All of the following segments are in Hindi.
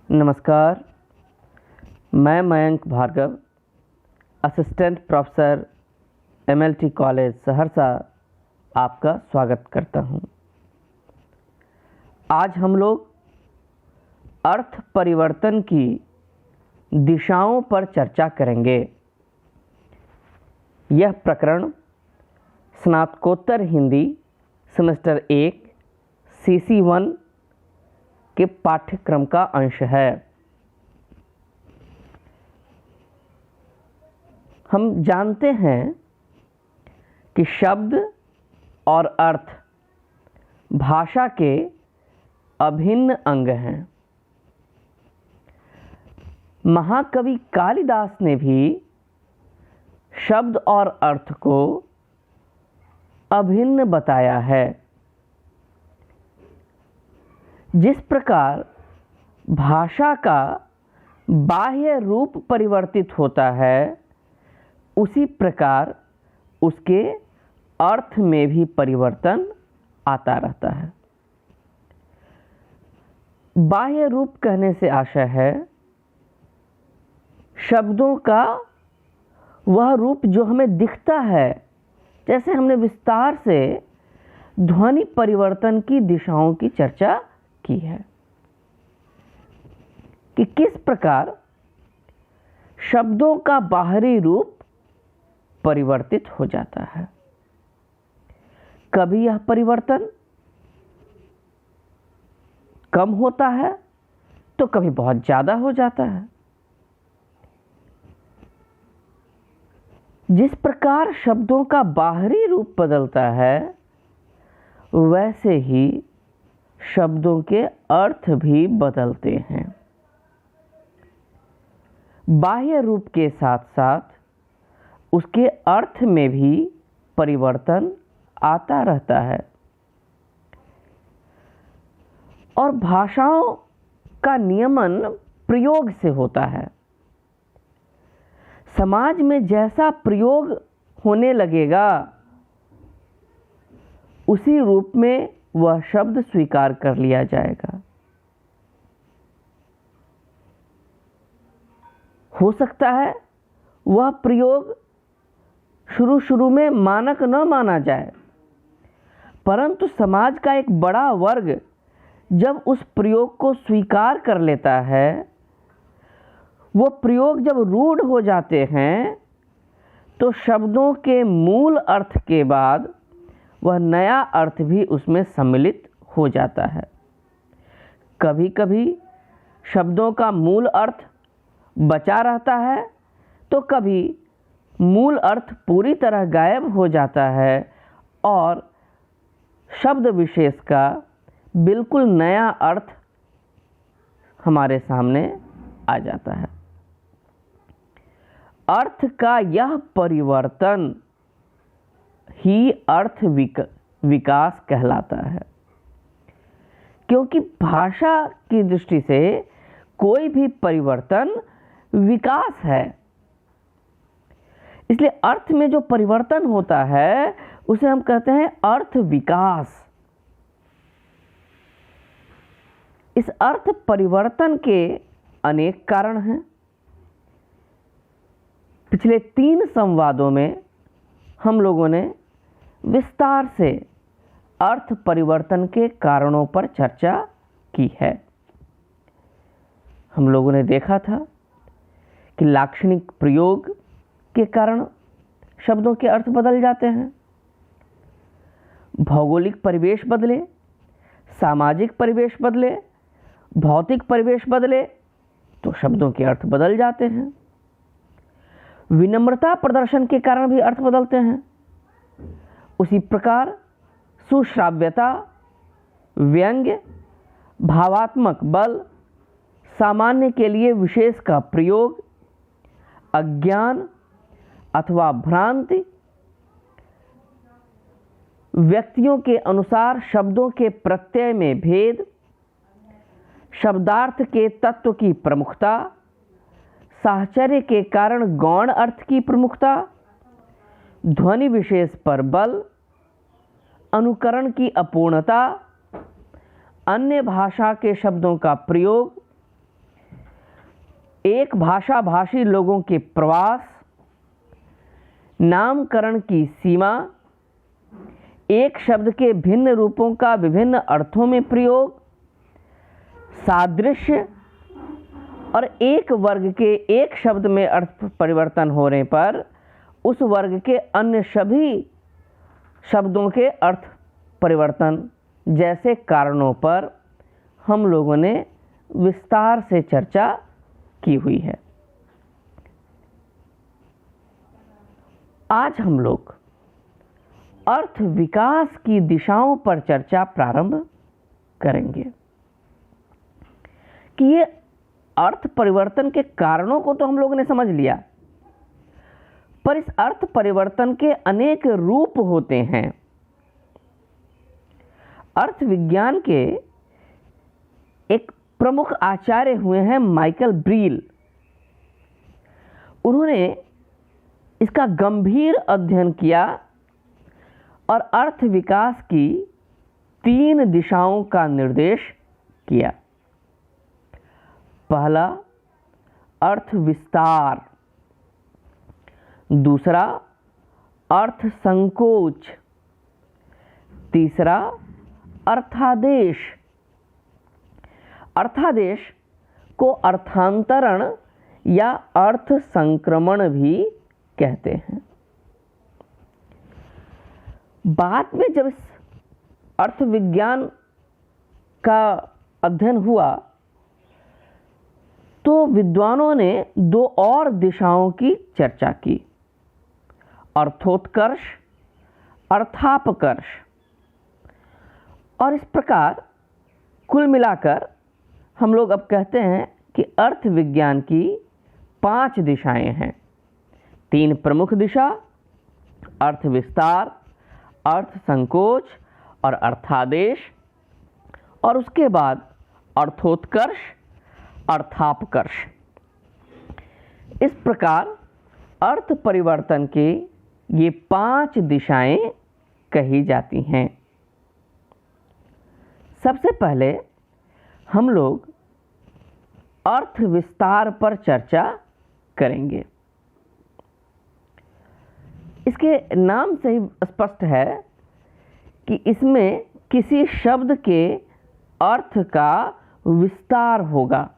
नमस्कार, मैं Mayank Bhargava, assistant professor MLT college Saharsa आपका स्वागत करता हूं। आज हम लोग अर्थ परिवर्तन की दिशाओं पर चर्चा करेंगे। यह प्रकरण स्नातकोत्तर हिंदी सेमेस्टर 1 CC1 के पाठ्यक्रम का अंश है। हम जानते हैं कि शब्द और अर्थ भाषा के अभिन्न अंग हैं। महाकवि कालिदास ने भी शब्द और अर्थ को अभिन्न बताया है। जिस प्रकार भाषा का बाह्य रूप परिवर्तित होता है, उसी प्रकार उसके अर्थ में भी परिवर्तन आता रहता है। बाह्य रूप कहने से आशय है शब्दों का वह रूप जो हमें दिखता है। जैसे हमने विस्तार से ध्वनि परिवर्तन की दिशाओं की चर्चा की है कि किस प्रकार शब्दों का बाहरी रूप परिवर्तित हो जाता है। कभी यह परिवर्तन कम होता है तो कभी बहुत ज़्यादा हो जाता है। जिस प्रकार शब्दों का बाहरी रूप बदलता है, वैसे ही शब्दों के अर्थ भी बदलते हैं। बाह्य रूप के साथ साथ उसके अर्थ में भी परिवर्तन आता रहता है। और भाषाओं का नियमन प्रयोग से होता है। समाज में जैसा प्रयोग होने लगेगा, उसी रूप में वह शब्द स्वीकार कर लिया जाएगा। हो सकता है वह प्रयोग शुरू में मानक न माना जाए, परंतु समाज का एक बड़ा वर्ग जब उस प्रयोग को स्वीकार कर लेता है, वो प्रयोग जब रूढ़ हो जाते हैं, तो शब्दों के मूल अर्थ के बाद वह नया अर्थ भी उसमें सम्मिलित हो जाता है। कभी कभी शब्दों का मूल अर्थ बचा रहता है, तो कभी मूल अर्थ पूरी तरह गायब हो जाता है और शब्द विशेष का बिल्कुल नया अर्थ हमारे सामने आ जाता है। अर्थ का यह परिवर्तन ही अर्थ विकास कहलाता है, क्योंकि भाषा की दृष्टि से कोई भी परिवर्तन विकास है। इसलिए अर्थ में जो परिवर्तन होता है, उसे हम कहते हैं अर्थ विकास। इस अर्थ परिवर्तन के अनेक कारण हैं। पिछले 3 संवादों में हम लोगों ने विस्तार से अर्थ परिवर्तन के कारणों पर चर्चा की है। हम लोगों ने देखा था कि लाक्षणिक प्रयोग के कारण शब्दों के अर्थ बदल जाते हैं। भौगोलिक परिवेश बदले, सामाजिक परिवेश बदले, भौतिक परिवेश बदले, तो शब्दों के अर्थ बदल जाते हैं। विनम्रता प्रदर्शन के कारण भी अर्थ बदलते हैं। उसी प्रकार सुश्राव्यता, व्यंग्य, भावात्मक बल, सामान्य के लिए विशेष का प्रयोग, अज्ञान अथवा भ्रांति, व्यक्तियों के अनुसार शब्दों के प्रत्यय में भेद, शब्दार्थ के तत्व की प्रमुखता, साहचर्य के कारण गौण अर्थ की प्रमुखता, ध्वनि विशेष पर बल, अनुकरण की अपूर्णता, अन्य भाषा के शब्दों का प्रयोग, एक भाषा भाषी लोगों के प्रवास, नामकरण की सीमा, एक शब्द के भिन्न रूपों का विभिन्न अर्थों में प्रयोग, सादृश्य और एक वर्ग के एक शब्द में अर्थ परिवर्तन होने पर उस वर्ग के अन्य सभी शब्दों के अर्थ परिवर्तन जैसे कारणों पर हम लोगों ने विस्तार से चर्चा की हुई है। आज हम लोग अर्थ विकास की दिशाओं पर चर्चा प्रारंभ करेंगे कि ये अर्थ परिवर्तन के कारणों को तो हम लोगों ने समझ लिया, पर इस अर्थ परिवर्तन के अनेक रूप होते हैं। अर्थ विज्ञान के एक प्रमुख आचार्य हुए हैं माइकल ब्रील। उन्होंने इसका गंभीर अध्ययन किया और अर्थ विकास की 3 दिशाओं का निर्देश किया। पहला, अर्थ विस्तार। दूसरा, अर्थ संकोच। तीसरा, अर्थादेश। अर्थादेश को अर्थांतरण या अर्थ संक्रमण भी कहते हैं। बाद में जब इस अर्थ विज्ञान का अध्ययन हुआ तो विद्वानों ने 2 और दिशाओं की चर्चा की, अर्थोत्कर्ष, अर्थापकर्ष। और इस प्रकार कुल मिलाकर हम लोग अब कहते हैं कि अर्थ विज्ञान की 5 दिशाएं हैं। 3 प्रमुख दिशा, अर्थ विस्तार, अर्थ संकोच और अर्थादेश, और उसके बाद अर्थोत्कर्ष, अर्थापकर्ष। इस प्रकार अर्थ परिवर्तन के ये 5 दिशाएं कही जाती हैं। सबसे पहले हम लोग अर्थ विस्तार पर चर्चा करेंगे। इसके नाम से ही स्पष्ट है कि इसमें किसी शब्द के अर्थ का विस्तार होगा।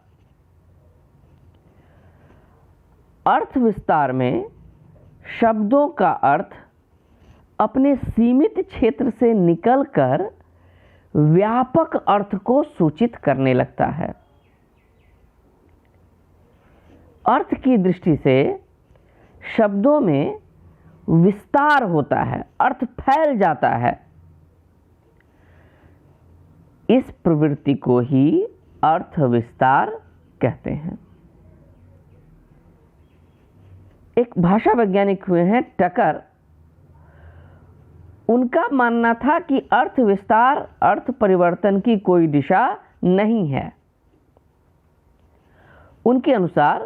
अर्थ विस्तार में शब्दों का अर्थ अपने सीमित क्षेत्र से निकलकर व्यापक अर्थ को सूचित करने लगता है। अर्थ की दृष्टि से शब्दों में विस्तार होता है, अर्थ फैल जाता है। इस प्रवृत्ति को ही अर्थ विस्तार कहते हैं। एक भाषा वैज्ञानिक हुए हैं टकर। उनका मानना था कि अर्थ विस्तार अर्थ परिवर्तन की कोई दिशा नहीं है। उनके अनुसार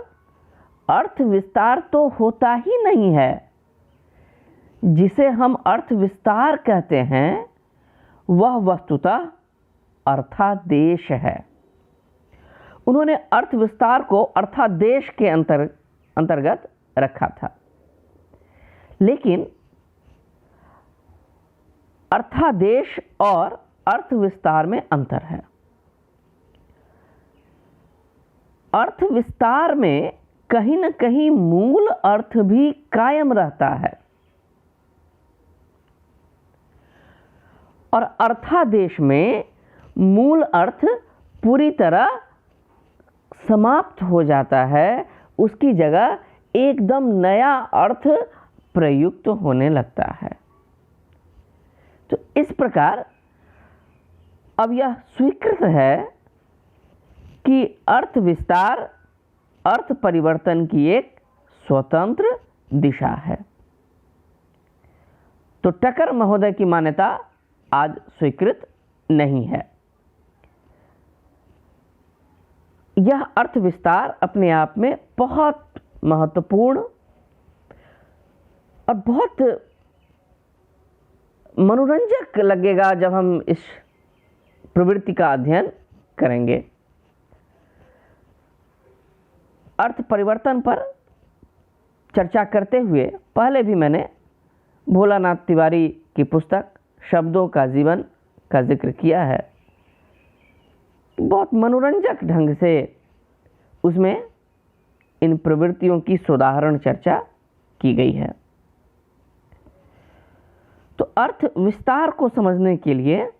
अर्थ विस्तार तो होता ही नहीं है। जिसे हम अर्थ विस्तार कहते हैं वह वस्तुतः अर्थादेश है। उन्होंने अर्थ विस्तार को अर्थादेश के अंतर्गत रखा था। लेकिन अर्थादेश और अर्थ विस्तार में अंतर है। अर्थ विस्तार में कहीं न कहीं मूल अर्थ भी कायम रहता है और अर्थादेश में मूल अर्थ पूरी तरह समाप्त हो जाता है। उसकी जगह एकदम नया अर्थ प्रयुक्त होने लगता है। तो इस प्रकार अब यह स्वीकृत है कि अर्थ विस्तार अर्थ परिवर्तन की एक स्वतंत्र दिशा है। तो टकर महोदय की मान्यता आज स्वीकृत नहीं है। यह अर्थ विस्तार अपने आप में बहुत महत्वपूर्ण और बहुत मनोरंजक लगेगा जब हम इस प्रवृत्ति का अध्ययन करेंगे। अर्थ परिवर्तन पर चर्चा करते हुए पहले भी मैंने भोलानाथ तिवारी की पुस्तक शब्दों का जीवन का जिक्र किया है। बहुत मनोरंजक ढंग से उसमें इन प्रवृत्तियों की सोदाहरण चर्चा की गई है। तो अर्थ विस्तार को समझने के लिए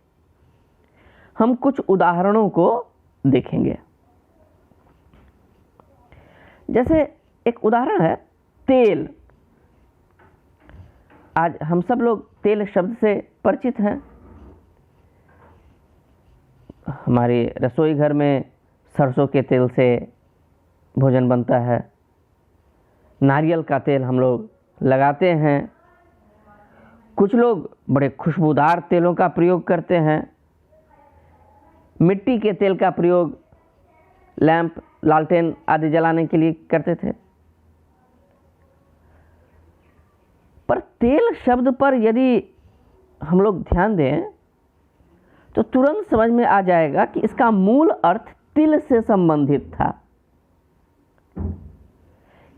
हम कुछ उदाहरणों को देखेंगे। जैसे एक उदाहरण है तेल। आज हम सब लोग तेल शब्द से परिचित हैं। हमारे रसोई घर में सरसों के तेल से भोजन बनता है। नारियल का तेल हम लोग लगाते हैं। कुछ लोग बड़े खुशबूदार तेलों का प्रयोग करते हैं। मिट्टी के तेल का प्रयोग लैंप, लालटेन आदि जलाने के लिए करते थे। पर तेल शब्द पर यदि हम लोग ध्यान दें तो तुरंत समझ में आ जाएगा कि इसका मूल अर्थ तिल से संबंधित था।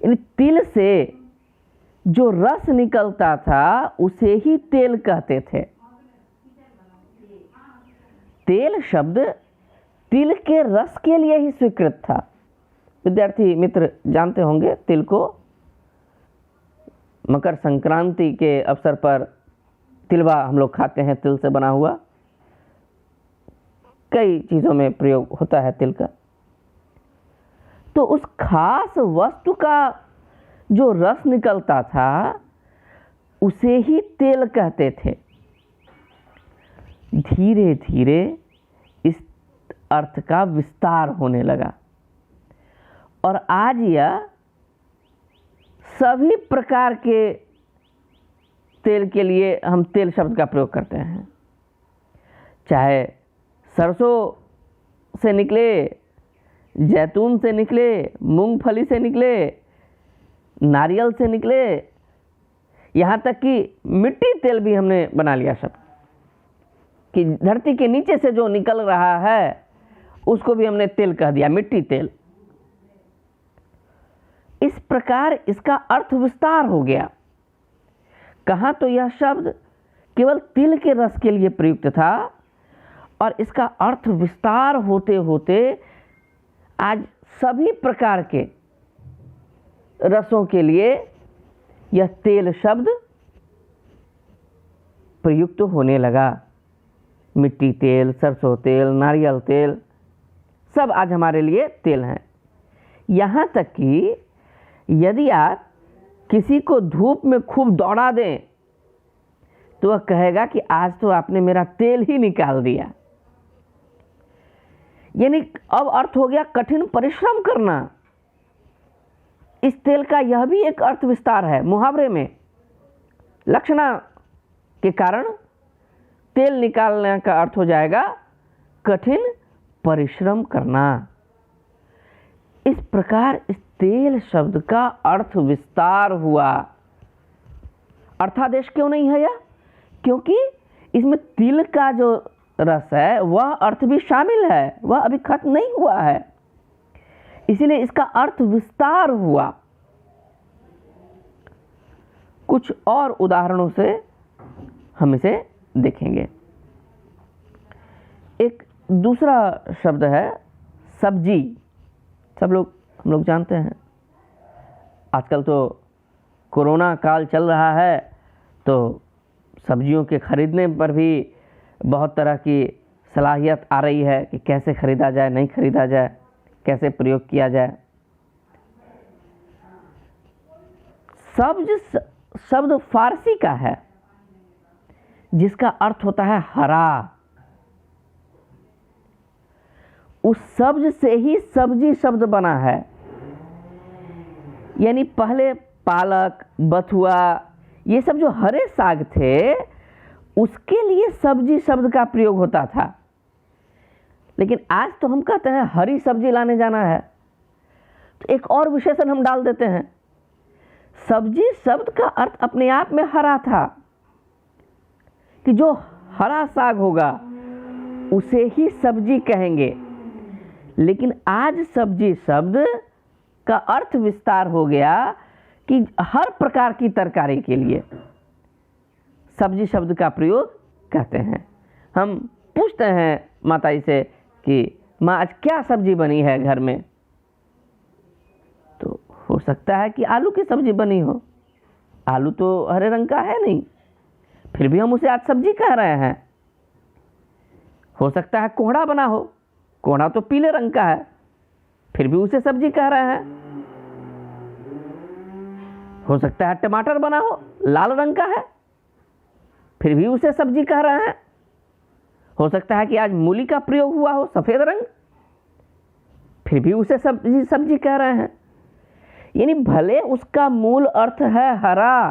यानी तिल से जो रस निकलता था उसे ही तेल कहते थे। तेल शब्द तिल के रस के लिए ही स्वीकृत था। विद्यार्थी मित्र जानते होंगे तिल को मकर संक्रांति के अवसर पर तिलवा हम लोग खाते हैं। तिल से बना हुआ कई चीज़ों में प्रयोग होता है तिल का। तो उस खास वस्तु का जो रस निकलता था उसे ही तेल कहते थे। धीरे धीरे इस अर्थ का विस्तार होने लगा और आज यह सभी प्रकार के तेल के लिए हम तेल शब्द का प्रयोग करते हैं। चाहे सरसों से निकले, जैतून से निकले, मूंगफली से निकले, नारियल से निकले, यहाँ तक कि मिट्टी तेल भी हमने बना लिया शब्द कि धरती के नीचे से जो निकल रहा है उसको भी हमने तेल कह दिया, मिट्टी तेल। इस प्रकार इसका अर्थ विस्तार हो गया। कहाँ तो यह शब्द केवल तिल के रस के लिए प्रयुक्त था और इसका अर्थ विस्तार होते होते आज सभी प्रकार के रसों के लिए यह तेल शब्द प्रयुक्त होने लगा। मिट्टी तेल, सरसों तेल, नारियल तेल सब आज हमारे लिए तेल हैं। यहाँ तक कि यदि आप किसी को धूप में खूब दौड़ा दें तो वह कहेगा कि आज तो आपने मेरा तेल ही निकाल दिया। यानी अब अर्थ हो गया कठिन परिश्रम करना। इस तेल का यह भी एक अर्थ विस्तार है। मुहावरे में लक्षणा के कारण तेल निकालने का अर्थ हो जाएगा कठिन परिश्रम करना। इस प्रकार इस तेल शब्द का अर्थ विस्तार हुआ। अर्थादेश क्यों नहीं है यह? क्योंकि इसमें तिल का जो रस है वह अर्थ भी शामिल है, वह अभी खत्म नहीं हुआ है, इसीलिए इसका अर्थ विस्तार हुआ। कुछ और उदाहरणों से हम इसे देखेंगे। एक दूसरा शब्द है सब्जी। हम लोग जानते हैं आजकल तो कोरोना काल चल रहा है, तो सब्जियों के खरीदने पर भी बहुत तरह की सलाहियत आ रही है कि कैसे खरीदा जाए, नहीं खरीदा जाए, कैसे प्रयोग किया जाए। सब्ज शब्द फारसी का है जिसका अर्थ होता है हरा। उस सब्ज से ही सब्जी शब्द बना है। यानी पहले पालक, बथुआ, ये सब जो हरे साग थे उसके लिए सब्जी शब्द का प्रयोग होता था। लेकिन आज तो हम कहते हैं हरी सब्जी लाने जाना है, तो एक और विशेषण हम डाल देते हैं। सब्जी शब्द का अर्थ अपने आप में हरा था कि जो हरा साग होगा उसे ही सब्जी कहेंगे। लेकिन आज सब्जी शब्द का अर्थ विस्तार हो गया कि हर प्रकार की तरकारी के लिए सब्जी शब्द का प्रयोग कहते हैं। हम पूछते हैं माताजी से कि माँ आज क्या सब्जी बनी है घर में, तो हो सकता है कि आलू की सब्जी बनी हो। आलू तो हरे रंग का है नहीं, फिर भी हम उसे आज सब्जी कह रहे हैं। हो सकता है कोहड़ा बना हो, कोहड़ा तो पीले रंग का है, फिर भी उसे सब्जी कह रहे हैं। हो सकता है टमाटर बना हो, लाल रंग का है, फिर भी उसे सब्जी कह रहे हैं। हो सकता है कि आज मूली का प्रयोग हुआ हो, सफेद रंग, फिर भी उसे सब्जी कह रहे हैं। यानी भले उसका मूल अर्थ है हरा,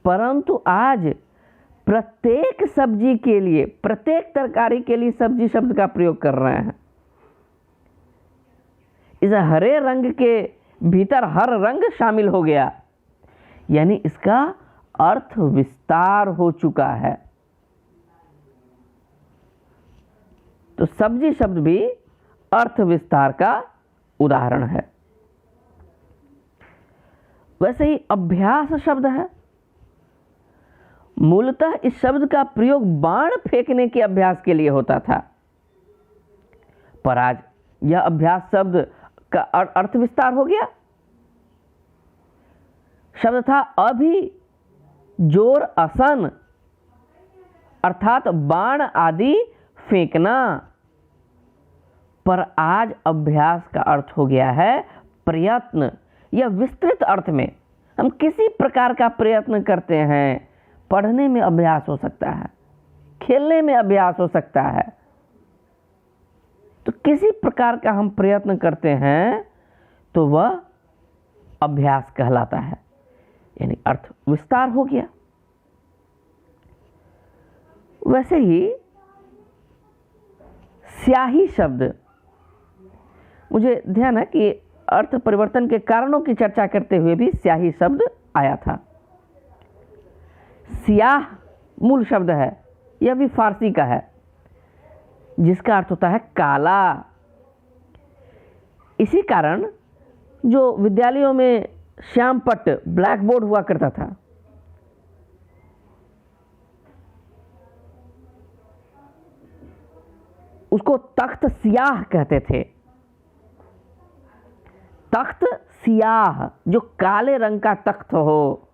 परंतु आज प्रत्येक सब्जी के लिए, प्रत्येक तरकारी के लिए सब्जी शब्द का प्रयोग कर रहे हैं। इस हरे रंग के भीतर हर रंग शामिल हो गया, यानी इसका अर्थ विस्तार हो चुका है। तो सब्जी शब्द भी अर्थ विस्तार का उदाहरण है। वैसे ही अभ्यास शब्द है। मूलतः इस शब्द का प्रयोग बाण फेंकने के अभ्यास के लिए होता था, पर आज यह अभ्यास शब्द का अर्थ विस्तार हो गया। शब्द था अभी जोर असन, अर्थात बाण आदि फेंकना, पर आज अभ्यास का अर्थ हो गया है प्रयत्न। यह विस्तृत अर्थ में हम किसी प्रकार का प्रयत्न करते हैं। पढ़ने में अभ्यास हो सकता है, खेलने में अभ्यास हो सकता है, तो किसी प्रकार का हम प्रयत्न करते हैं तो वह अभ्यास कहलाता है, यानी अर्थ विस्तार हो गया। वैसे ही स्याही शब्द, मुझे ध्यान है कि अर्थ परिवर्तन के कारणों की चर्चा करते हुए भी स्याही शब्द आया था। स्याह मूल शब्द है, यह भी फारसी का है, जिसका अर्थ होता है काला। इसी कारण जो विद्यालयों में श्यामपट्ट ब्लैक बोर्ड हुआ करता था, उसको तख्त सियाह कहते थे। तख्त सियाह, जो काले रंग का तख्त हो,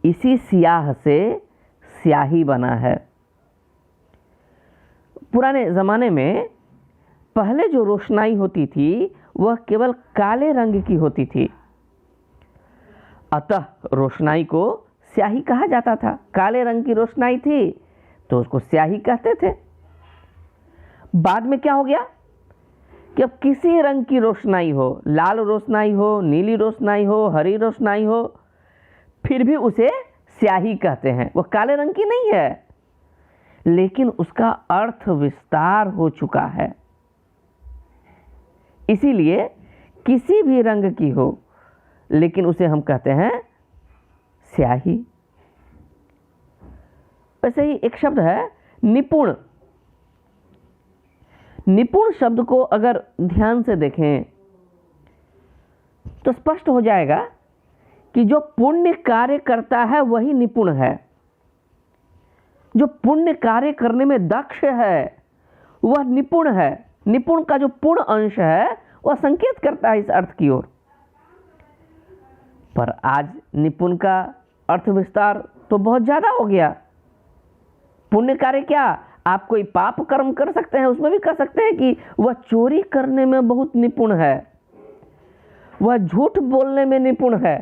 इसी सियाह से स्याही बना है। पुराने ज़माने में पहले जो रोशनाई होती थी वह केवल काले रंग की होती थी, अतः रोशनाई को स्याही कहा जाता था। काले रंग की रोशनाई थी तो उसको स्याही कहते थे। बाद में क्या हो गया कि अब किसी रंग की रोशनाई हो, लाल रोशनाई हो, नीली रोशनाई हो, हरी रोशनाई हो, फिर भी उसे स्याही कहते हैं। वह काले रंग की नहीं है, लेकिन उसका अर्थ विस्तार हो चुका है। इसीलिए किसी भी रंग की हो, लेकिन उसे हम कहते हैं स्याही। वैसे ही एक शब्द है निपुण। निपुण शब्द को अगर ध्यान से देखें तो स्पष्ट हो जाएगा कि जो पुण्य कार्य करता है वही निपुण है। जो पुण्य कार्य करने में दक्ष है वह निपुण है। निपुण का जो पूर्ण अंश है वह संकेत करता है इस अर्थ की ओर। पर आज निपुण का अर्थ विस्तार तो बहुत ज़्यादा हो गया। पुण्य कार्य क्या, आप कोई पाप कर्म कर सकते हैं, उसमें भी कह सकते हैं कि वह चोरी करने में बहुत निपुण है, वह झूठ बोलने में निपुण है,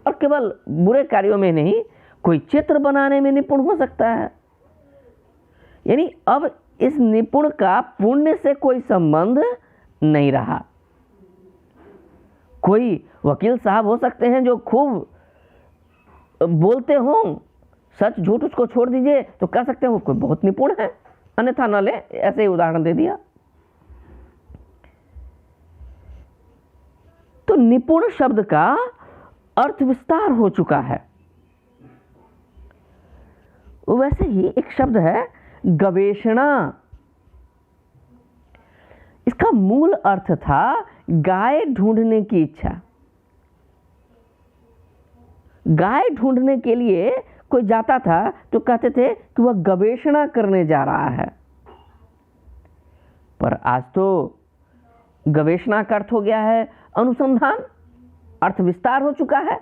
और केवल बुरे कार्यों में नहीं, कोई चित्र बनाने में निपुण हो सकता है। यानी अब इस निपुण का पुण्य से कोई संबंध नहीं रहा। कोई वकील साहब हो सकते हैं जो खूब बोलते हों, सच झूठ उसको छोड़ दीजिए तो कह सकते हैं वो कोई बहुत निपुण है, अन्यथा न ले, ऐसे ही उदाहरण दे दिया। तो निपुण शब्द का अर्थ विस्तार हो चुका है। वैसे ही एक शब्द है गवेषणा। इसका इसका मूल अर्थ था गाय ढूंढने की इच्छा। गाय ढूंढने के लिए कोई जाता था तो कहते थे कि वह गवेषणा करने जा रहा है। पर आज तो गवेषणा का अर्थ हो गया है अनुसंधान, अर्थ विस्तार हो चुका है।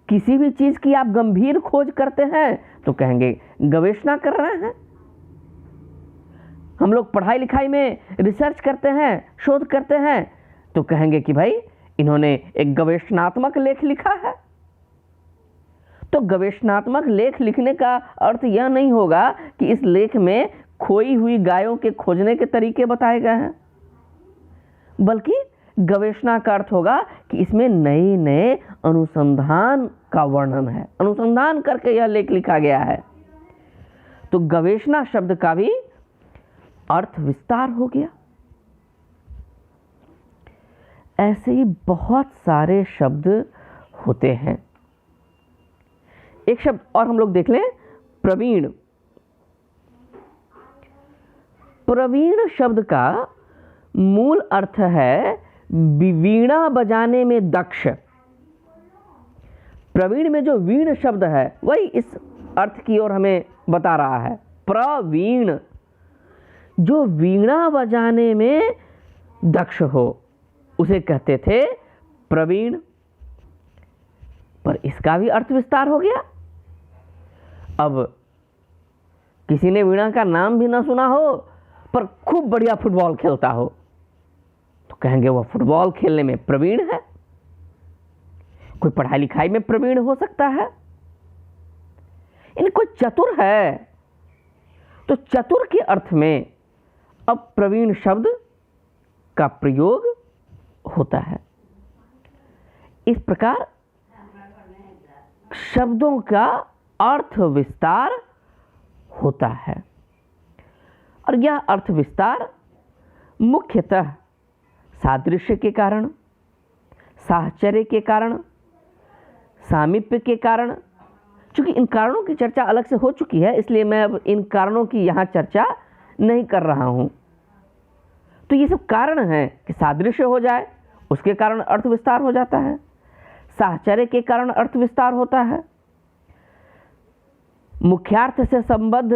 किसी भी चीज की आप गंभीर खोज करते हैं तो कहेंगे गवेषणा कर रहे हैं। हम लोग पढ़ाई लिखाई में रिसर्च करते हैं, शोध करते हैं, तो कहेंगे कि भाई इन्होंने एक गवेषणात्मक लेख लिखा है। तो गवेषणात्मक लेख लिखने का अर्थ यह नहीं होगा कि इस लेख में खोई हुई गायों के खोजने के तरीके बताए गए हैं, बल्कि गवेषणा का अर्थ होगा कि इसमें नए नए अनुसंधान का वर्णन है, अनुसंधान करके यह लेख लिखा गया है। तो गवेषणा शब्द का भी अर्थ विस्तार हो गया। ऐसे ही बहुत सारे शब्द होते हैं। एक शब्द और हम लोग देख लें, प्रवीण। प्रवीण शब्द का मूल अर्थ है वीणा बजाने में दक्ष। प्रवीण में जो वीण शब्द है वही इस अर्थ की ओर हमें बता रहा है। प्रवीण, जो वीणा बजाने में दक्ष हो उसे कहते थे प्रवीण। पर इसका भी अर्थ विस्तार हो गया। अब किसी ने वीणा का नाम भी ना सुना हो पर खूब बढ़िया फुटबॉल खेलता हो तो कहेंगे वह फुटबॉल खेलने में प्रवीण है। कोई पढ़ाई लिखाई में प्रवीण हो सकता है। कोई चतुर है तो चतुर के अर्थ में अब प्रवीण शब्द का प्रयोग होता है। इस प्रकार शब्दों का अर्थ विस्तार होता है और यह अर्थ विस्तार मुख्यतः सादृश्य के कारण, साहचर्य के कारण, सामीप्य के कारण, चूंकि इन कारणों की चर्चा अलग से हो चुकी है इसलिए मैं अब इन कारणों की यहाँ चर्चा नहीं कर रहा हूँ। तो ये सब कारण हैं कि सादृश्य हो जाए उसके कारण अर्थ विस्तार हो जाता है, साहचर्य के कारण अर्थ विस्तार होता है, मुख्यार्थ से संबद्ध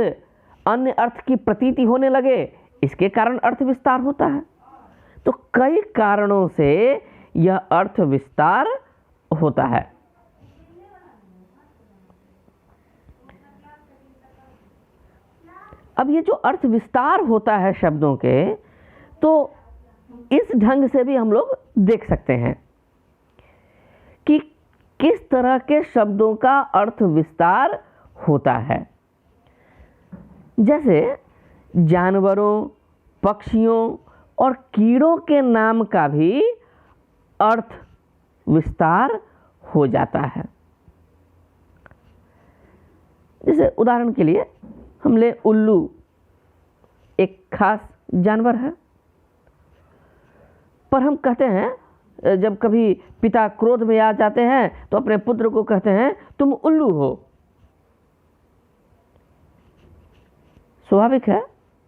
अन्य अर्थ की प्रतीति होने लगे इसके कारण अर्थ विस्तार होता है। तो कई कारणों से यह अर्थ विस्तार होता है। अब ये जो अर्थ विस्तार होता है शब्दों के, तो इस ढंग से भी हम लोग देख सकते हैं कि किस तरह के शब्दों का अर्थ विस्तार होता है। जैसे जानवरों, पक्षियों और कीड़ों के नाम का भी अर्थ विस्तार हो जाता है। जैसे उदाहरण के लिए हम ले उल्लू, एक खास जानवर है, पर हम कहते हैं जब कभी पिता क्रोध में आ जाते हैं तो अपने पुत्र को कहते हैं तुम उल्लू हो। स्वाभाविक है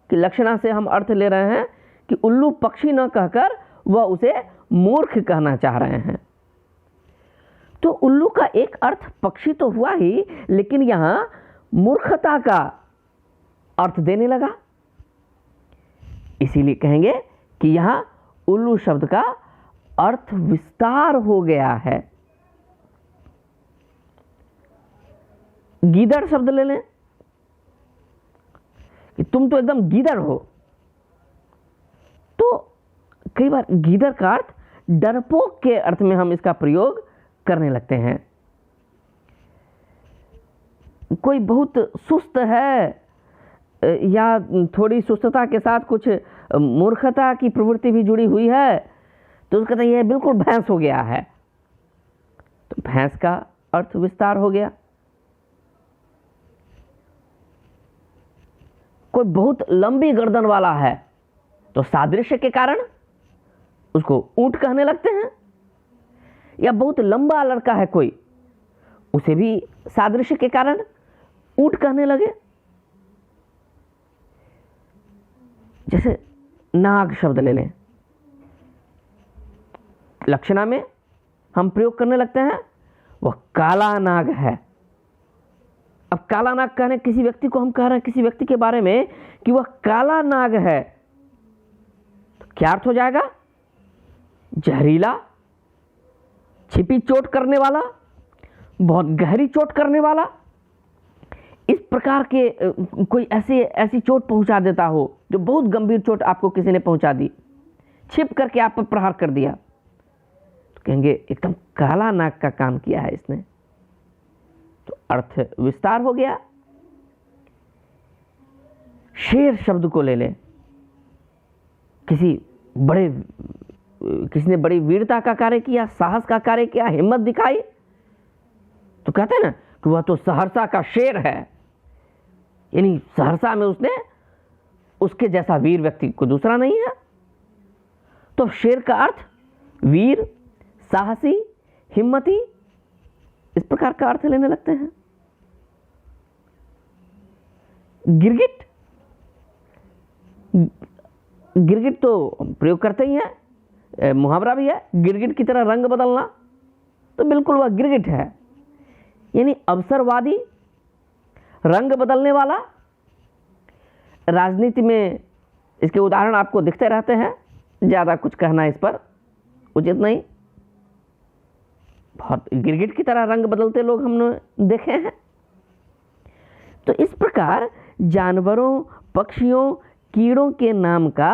कि लक्षणा से हम अर्थ ले रहे हैं कि उल्लू पक्षी न कहकर वह उसे मूर्ख कहना चाह रहे हैं। तो उल्लू का एक अर्थ पक्षी तो हुआ ही, लेकिन यहां मूर्खता का अर्थ देने लगा। इसीलिए कहेंगे कि यहां उल्लू शब्द का अर्थ विस्तार हो गया है। गीदड़ शब्द ले लें कि तुम तो एकदम गीदड़ हो। तो कई बार गीदड़ का अर्थ डरपोक के अर्थ में हम इसका प्रयोग करने लगते हैं। कोई बहुत सुस्त है या थोड़ी सुस्तता के साथ कुछ मूर्खता की प्रवृत्ति भी जुड़ी हुई है तो उसका ये बिल्कुल भैंस हो गया है। तो भैंस का अर्थ विस्तार हो गया। कोई बहुत लंबी गर्दन वाला है तो सादृश्य के कारण उसको ऊंट कहने लगते हैं, या बहुत लंबा लड़का है कोई उसे भी सादृश्य के कारण ऊंट कहने लगे। जैसे नाग शब्द ले लें, लक्षणा में हम प्रयोग करने लगते हैं, वह काला नाग है। अब काला नाग कहने किसी व्यक्ति को हम कह रहे हैं किसी व्यक्ति के बारे में कि वह काला नाग है, तो क्या अर्थ हो जाएगा? जहरीला, छिपी चोट करने वाला, बहुत गहरी चोट करने वाला, इस प्रकार के कोई ऐसी चोट पहुंचा देता हो जो बहुत गंभीर चोट आपको किसी ने पहुंचा दी, छिप करके आप पर प्रहार कर दिया, तो कहेंगे एकदम काला नाग का काम किया है इसने। तो अर्थ विस्तार हो गया। शेर शब्द को ले लें, किसी ने बड़ी वीरता का कार्य किया, साहस का कार्य किया, हिम्मत दिखाई, तो कहते हैं ना कि वह तो सहरसा का शेर है, यानी सहरसा में उसके जैसा वीर व्यक्ति को दूसरा नहीं है। तो शेर का अर्थ वीर, साहसी, हिम्मती, इस प्रकार का अर्थ लेने लगते हैं। गिरगिट तो प्रयोग करते ही हैं, मुहावरा भी है, गिरगिट की तरह रंग बदलना, तो बिल्कुल वह गिरगिट है, यानी अवसरवादी, रंग बदलने वाला। राजनीति में इसके उदाहरण आपको दिखते रहते हैं, ज़्यादा कुछ कहना इस पर उचित नहीं। बहुत गिरगिट की तरह रंग बदलते लोग हमने देखे हैं। तो इस प्रकार जानवरों, पक्षियों, कीड़ों के नाम का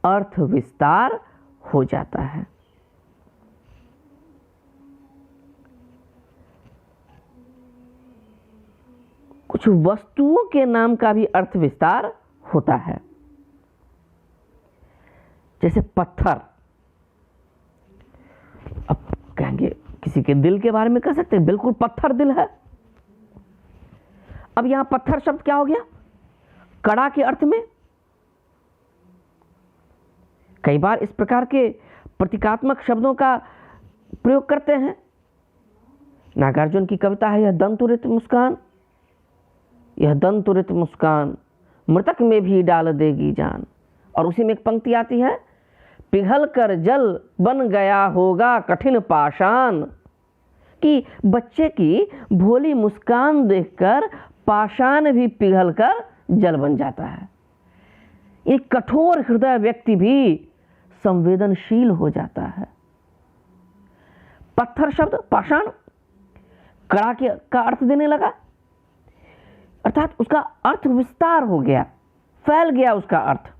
अर्थ विस्तार हो जाता है। कुछ वस्तुओं के नाम का भी अर्थ विस्तार होता है, जैसे पत्थर। अब कहेंगे किसी के दिल के बारे में कह सकते हैं, बिल्कुल पत्थर दिल है। अब यहां पत्थर शब्द क्या हो गया? कड़ा के अर्थ में। कई बार इस प्रकार के प्रतीकात्मक शब्दों का प्रयोग करते हैं। नागार्जुन की कविता है, यह दंतुरित मुस्कान, यह दंतुरित मुस्कान मृतक में भी डाल देगी जान। और उसी में एक पंक्ति आती है, पिघल कर जल बन गया होगा कठिन पाषाण, कि बच्चे की भोली मुस्कान देखकर पाषाण भी पिघल कर जल बन जाता है। एक कठोर हृदय व्यक्ति भी संवेदनशील हो जाता है। पत्थर शब्द पाषाण कड़ा का अर्थ देने लगा, अर्थात उसका अर्थ विस्तार हो गया, फैल गया उसका अर्थ।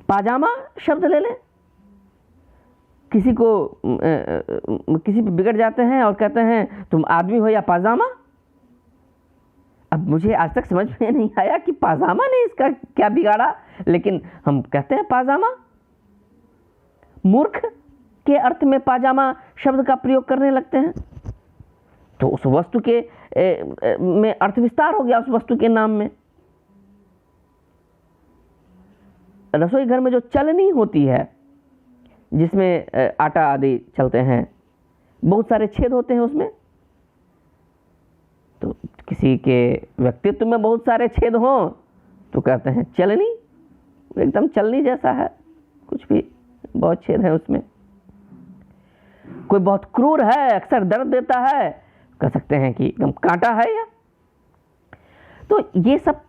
पाजामा शब्द ले लें, किसी पे बिगड़ जाते हैं और कहते हैं तुम आदमी हो या पाजामा। अब मुझे आज तक समझ में नहीं आया कि पाजामा ने इसका क्या बिगाड़ा, लेकिन हम कहते हैं पाजामा। मूर्ख के अर्थ में पाजामा शब्द का प्रयोग करने लगते हैं, तो उस वस्तु के में अर्थ विस्तार हो गया, उस वस्तु के नाम में। रसोई घर में जो चलनी होती है, जिसमें आटा आदि चलते हैं, बहुत सारे छेद होते हैं उसमें, तो किसी के व्यक्तित्व में बहुत सारे छेद हों तो कहते हैं चलनी, एकदम चलनी जैसा है, कुछ भी बहुत छेद है उसमें। कोई बहुत क्रूर है, अक्सर दर्द देता है, कह सकते हैं कि एकदम कांटा है या। तो ये सब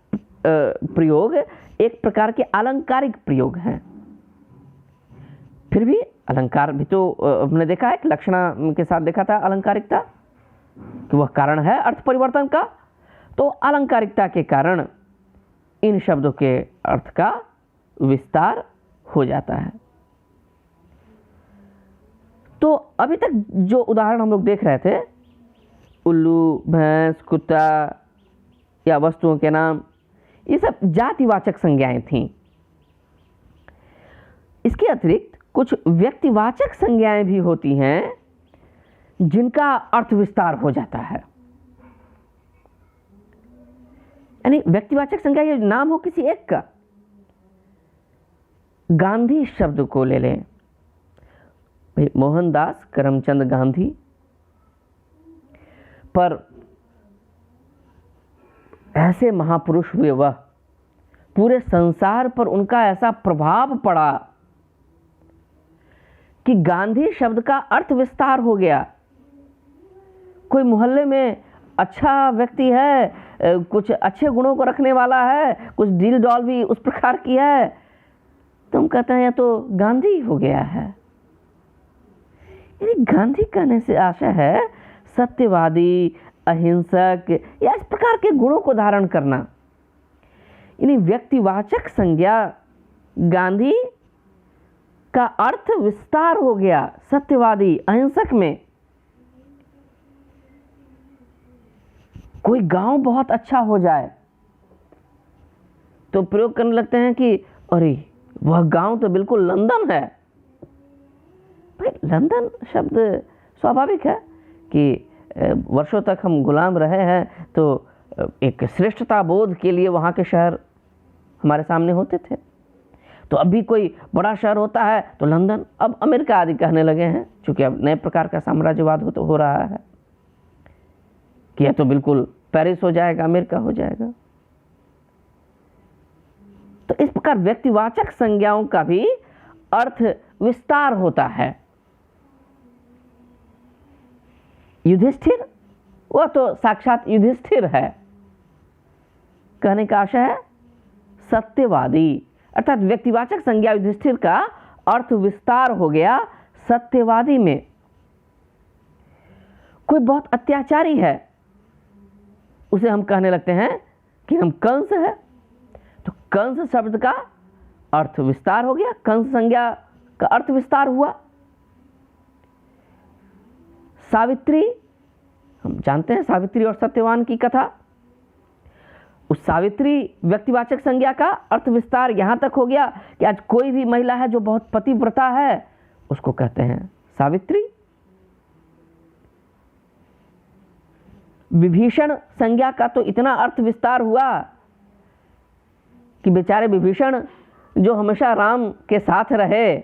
प्रयोग एक प्रकार के अलंकारिक प्रयोग हैं। फिर भी अलंकार भी तो हमने देखा है, लक्षणा के साथ देखा था अलंकारिकता, कि वह कारण है अर्थ परिवर्तन का। तो अलंकारिकता के कारण इन शब्दों के अर्थ का विस्तार हो जाता है। तो अभी तक जो उदाहरण हम लोग देख रहे थे, उल्लू, भैंस, कुत्ता या वस्तुओं के नाम, ये सब जातिवाचक संज्ञाएं थीं। इसके अतिरिक्त कुछ व्यक्तिवाचक संज्ञाएं भी होती हैं जिनका अर्थ विस्तार हो जाता है। यानी व्यक्तिवाचक संज्ञा, ये नाम हो किसी एक का। गांधी शब्द को ले लें, भाई मोहनदास करमचंद गांधी पर ऐसे महापुरुष हुए वह, पूरे संसार पर उनका ऐसा प्रभाव पड़ा कि गांधी शब्द का अर्थ विस्तार हो गया। कोई मोहल्ले में अच्छा व्यक्ति है, कुछ अच्छे गुणों को रखने वाला है, कुछ डील डॉल भी उस प्रकार की है, तो हम कहते हैं यह तो गांधी हो गया है। यानी गांधी कहने से आशा है सत्यवादी, अहिंसक या इस प्रकार के गुणों को धारण करना। यानी व्यक्तिवाचक संज्ञा गांधी का अर्थ विस्तार हो गया सत्यवादी, अहिंसक में। कोई गांव बहुत अच्छा हो जाए तो प्रयोग करने लगते हैं कि अरे वह गांव तो बिल्कुल लंदन है। भाई लंदन शब्द स्वाभाविक है कि वर्षों तक हम गुलाम रहे हैं, तो एक श्रेष्ठता बोध के लिए वहाँ के शहर हमारे सामने होते थे। तो अब भी कोई बड़ा शहर होता है तो लंदन, अब अमेरिका आदि कहने लगे हैं, क्योंकि अब नए प्रकार का साम्राज्यवाद हो रहा है कि यह तो बिल्कुल पेरिस हो जाएगा, अमेरिका हो जाएगा। तो इस प्रकार व्यक्तिवाचक संज्ञाओं का भी अर्थ विस्तार होता है। युधिष्ठिर, वह तो साक्षात युधिष्ठिर है। कहने का आशय है सत्यवादी, अर्थात व्यक्तिवाचक संज्ञा युधिष्ठिर का अर्थ विस्तार हो गया सत्यवादी में। कोई बहुत अत्याचारी है, उसे हम कहने लगते हैं कि हम कंस है, तो कंस शब्द का अर्थ विस्तार हो गया, कंस संज्ञा का अर्थ विस्तार हुआ। सावित्री, हम जानते हैं सावित्री और सत्यवान की कथा। उस सावित्री व्यक्तिवाचक संज्ञा का अर्थ विस्तार यहां तक हो गया कि आज कोई भी महिला है जो बहुत पतिव्रता है, उसको कहते हैं सावित्री। विभीषण संज्ञा का तो इतना अर्थ विस्तार हुआ कि बेचारे विभीषण जो हमेशा राम के साथ रहे,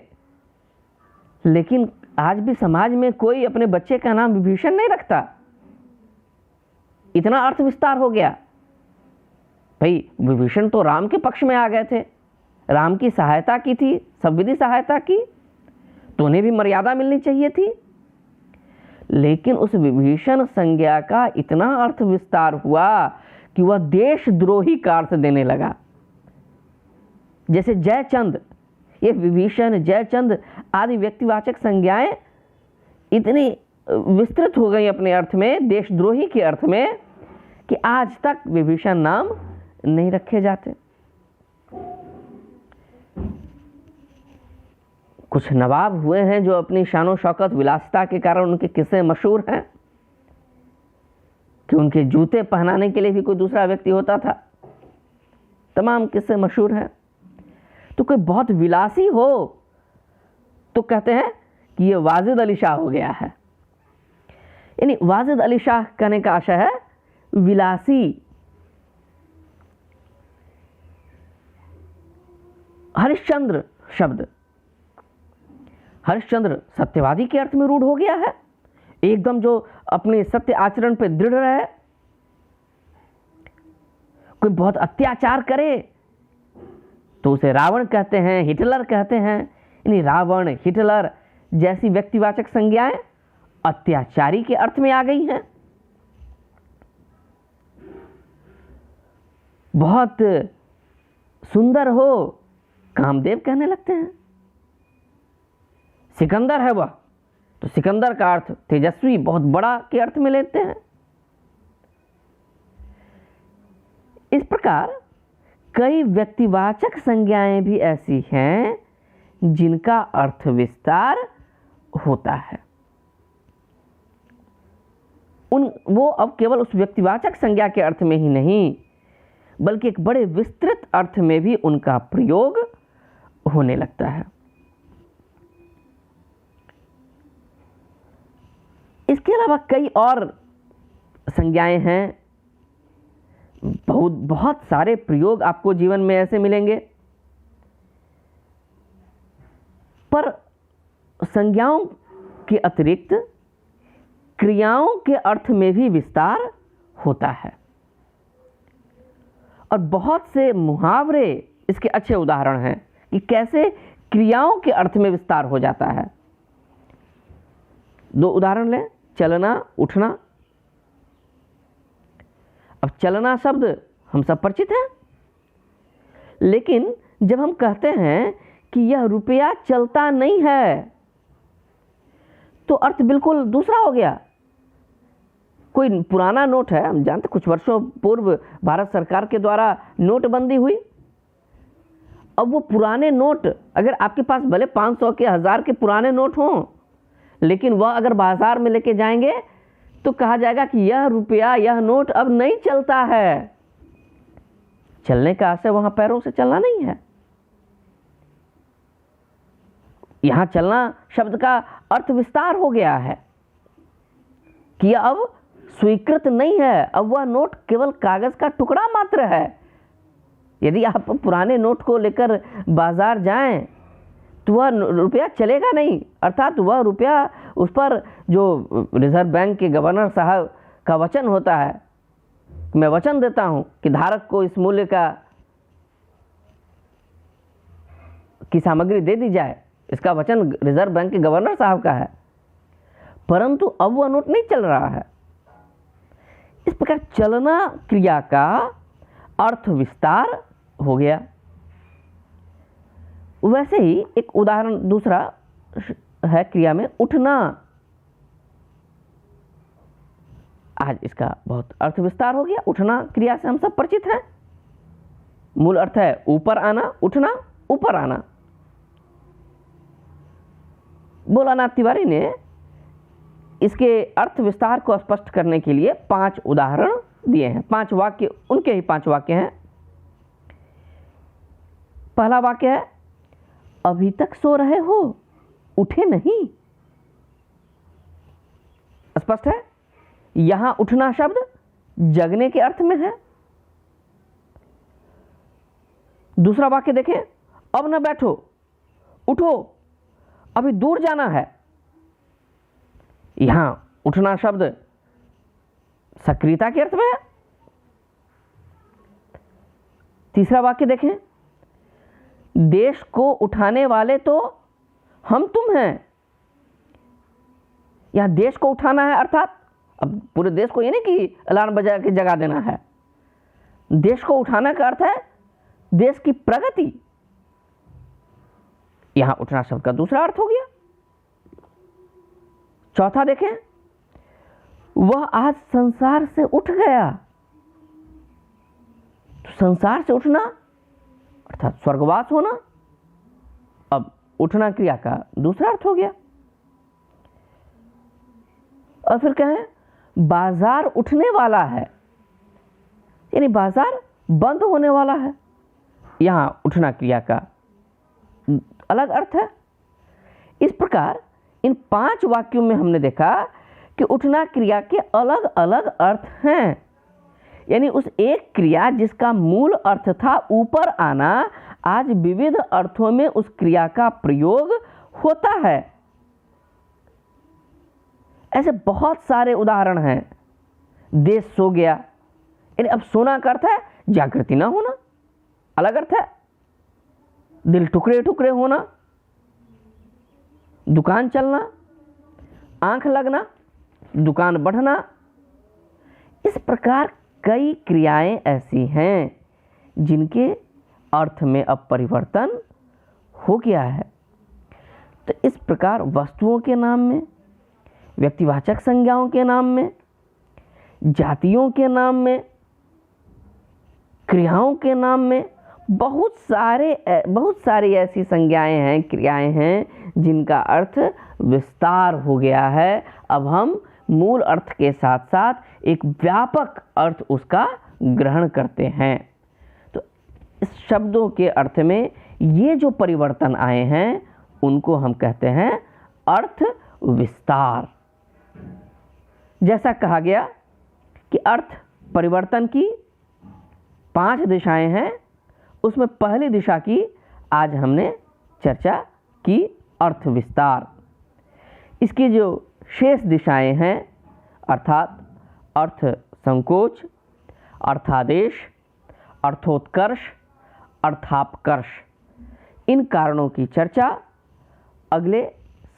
लेकिन आज भी समाज में कोई अपने बच्चे का नाम विभीषण नहीं रखता। इतना अर्थ विस्तार हो गया। भाई विभीषण तो राम के पक्ष में आ गए थे, राम की सहायता की थी, सब विधि सहायता की, तो उन्हें भी मर्यादा मिलनी चाहिए थी। लेकिन उस विभीषण संज्ञा का इतना अर्थ विस्तार हुआ कि वह देशद्रोही का अर्थ देने लगा। जैसे जयचंद, ये विभीषण, जयचंद आदि व्यक्तिवाचक संज्ञाएं इतनी विस्तृत हो गई अपने अर्थ में, देशद्रोही के अर्थ में, कि आज तक विभीषण नाम नहीं रखे जाते। कुछ नवाब हुए हैं जो अपनी शानो शौकत विलासिता के कारण उनके किस्से मशहूर हैं कि उनके जूते पहनाने के लिए भी कोई दूसरा व्यक्ति होता था। तमाम किस्से मशहूर हैं। तो कोई बहुत विलासी हो तो कहते हैं कि ये वाजिद अली शाह हो गया है। यानी वाजिद अली शाह कहने का आशय है विलासी। हरिश्चंद्र शब्द, हरिश्चंद्र सत्यवादी के अर्थ में रूढ़ हो गया है, एकदम जो अपने सत्य आचरण पे दृढ़ रहे। कोई बहुत अत्याचार करे तो उसे रावण कहते हैं, हिटलर कहते हैं। यानी रावण, हिटलर जैसी व्यक्तिवाचक संज्ञाएं अत्याचारी के अर्थ में आ गई हैं। बहुत सुंदर हो, कामदेव कहने लगते हैं। सिकंदर है वह, तो सिकंदर का अर्थ तेजस्वी, बहुत बड़ा के अर्थ में लेते हैं। इस प्रकार कई व्यक्तिवाचक संज्ञाएं भी ऐसी हैं जिनका अर्थ विस्तार होता है। वो अब केवल उस व्यक्तिवाचक संज्ञा के अर्थ में ही नहीं, बल्कि एक बड़े विस्तृत अर्थ में भी उनका प्रयोग होने लगता है। इसके अलावा कई और संज्ञाएं हैं। बहुत सारे प्रयोग आपको जीवन में ऐसे मिलेंगे, पर संज्ञाओं के अतिरिक्त क्रियाओं के अर्थ में भी विस्तार होता है। और बहुत से मुहावरे इसके अच्छे उदाहरण हैं कि कैसे क्रियाओं के अर्थ में विस्तार हो जाता है। दो उदाहरण लें, चलना, उठना। अब चलना शब्द हम सब परिचित हैं, लेकिन जब हम कहते हैं कि यह रुपया चलता नहीं है तो अर्थ बिल्कुल दूसरा हो गया। कोई पुराना नोट है, हम जानते कुछ वर्षों पूर्व भारत सरकार के द्वारा नोटबंदी हुई। अब वो पुराने नोट, अगर आपके पास भले 500 के 1000 के पुराने नोट हों, लेकिन वह अगर बाजार में लेके जाएंगे तो कहा जाएगा कि यह रुपया, यह नोट अब नहीं चलता है। चलने का आशय वहां पैरों से चलना नहीं है। यहां चलना शब्द का अर्थ विस्तार हो गया है कि यह अब स्वीकृत नहीं है, अब वह नोट केवल कागज का टुकड़ा मात्र है। यदि आप पुराने नोट को लेकर बाजार जाएं तो वह रुपया चलेगा नहीं, अर्थात वह रुपया, उस पर जो रिजर्व बैंक के गवर्नर साहब का वचन होता है, मैं वचन देता हूं कि धारक को इस मूल्य की सामग्री दे दी जाए, इसका वचन रिजर्व बैंक के गवर्नर साहब का है, परंतु अब वह नोट नहीं चल रहा है। इस प्रकार चलना क्रिया का अर्थ विस्तार हो गया। वैसे ही एक उदाहरण दूसरा है क्रिया में उठना। आज इसका बहुत अर्थ विस्तार हो गया। उठना क्रिया से हम सब परिचित हैं। मूल अर्थ है ऊपर आना, उठना, ऊपर आना। भोलानाथ तिवारी ने इसके अर्थ विस्तार को स्पष्ट करने के लिए 5 उदाहरण दिए हैं। 5 वाक्य, उनके ही 5 वाक्य हैं। पहला वाक्य है, अभी तक सो रहे हो, उठे नहीं। स्पष्ट है, यहां उठना शब्द जगने के अर्थ में है। दूसरा वाक्य देखें, अब न बैठो, उठो, अभी दूर जाना है। यहां उठना शब्द सक्रियता के अर्थ में है। तीसरा वाक्य देखें, देश को उठाने वाले तो हम तुम हैं। यहां देश को उठाना है, अर्थात अब पूरे देश को ये नहीं कि अलार्म बजा के जगा देना है। देश को उठाने का अर्थ है देश की प्रगति। यहां उठना शब्द का दूसरा अर्थ हो गया। चौथा देखें, वह आज संसार से उठ गया। तो संसार से उठना अर्थात स्वर्गवास होना। अब उठना क्रिया का दूसरा अर्थ हो गया। और फिर कहें, बाजार उठने वाला है, यानी बाजार बंद होने वाला है। यहां उठना क्रिया का अलग अर्थ है। इस प्रकार इन 5 वाक्यों में हमने देखा कि उठना क्रिया के अलग अलग अर्थ हैं। यानी उस एक क्रिया जिसका मूल अर्थ था ऊपर आना, आज विविध अर्थों में उस क्रिया का प्रयोग होता है। ऐसे बहुत सारे उदाहरण हैं। देश सो गया, यानी अब सोना का अर्थ है जागृति ना होना, अलग अर्थ है। दिल टुकड़े टुकड़े होना, दुकान चलना, आंख लगना, दुकान बढ़ना। इस प्रकार कई क्रियाएं ऐसी हैं जिनके अर्थ में अब परिवर्तन हो गया है। तो इस प्रकार वस्तुओं के नाम में, व्यक्तिवाचक संज्ञाओं के नाम में, जातियों के नाम में, क्रियाओं के नाम में बहुत सारी ऐसी संज्ञाएं हैं, क्रियाएं हैं जिनका अर्थ विस्तार हो गया है। अब हम मूल अर्थ के साथ साथ एक व्यापक अर्थ उसका ग्रहण करते हैं। तो इस शब्दों के अर्थ में ये जो परिवर्तन आए हैं उनको हम कहते हैं अर्थ विस्तार। जैसा कहा गया कि अर्थ परिवर्तन की 5 दिशाएं हैं, उसमें पहली दिशा की आज हमने चर्चा की, अर्थ विस्तार। इसकी जो शेष दिशाएं हैं अर्थात अर्थ संकोच, अर्थादेश, अर्थोत्कर्ष, अर्थापकर्ष, इन कारणों की चर्चा अगले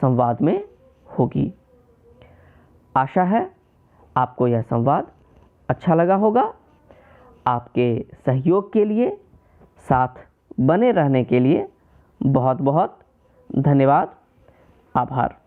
संवाद में होगी। आशा है आपको यह संवाद अच्छा लगा होगा। आपके सहयोग के लिए, साथ बने रहने के लिए बहुत बहुत धन्यवाद, आभार।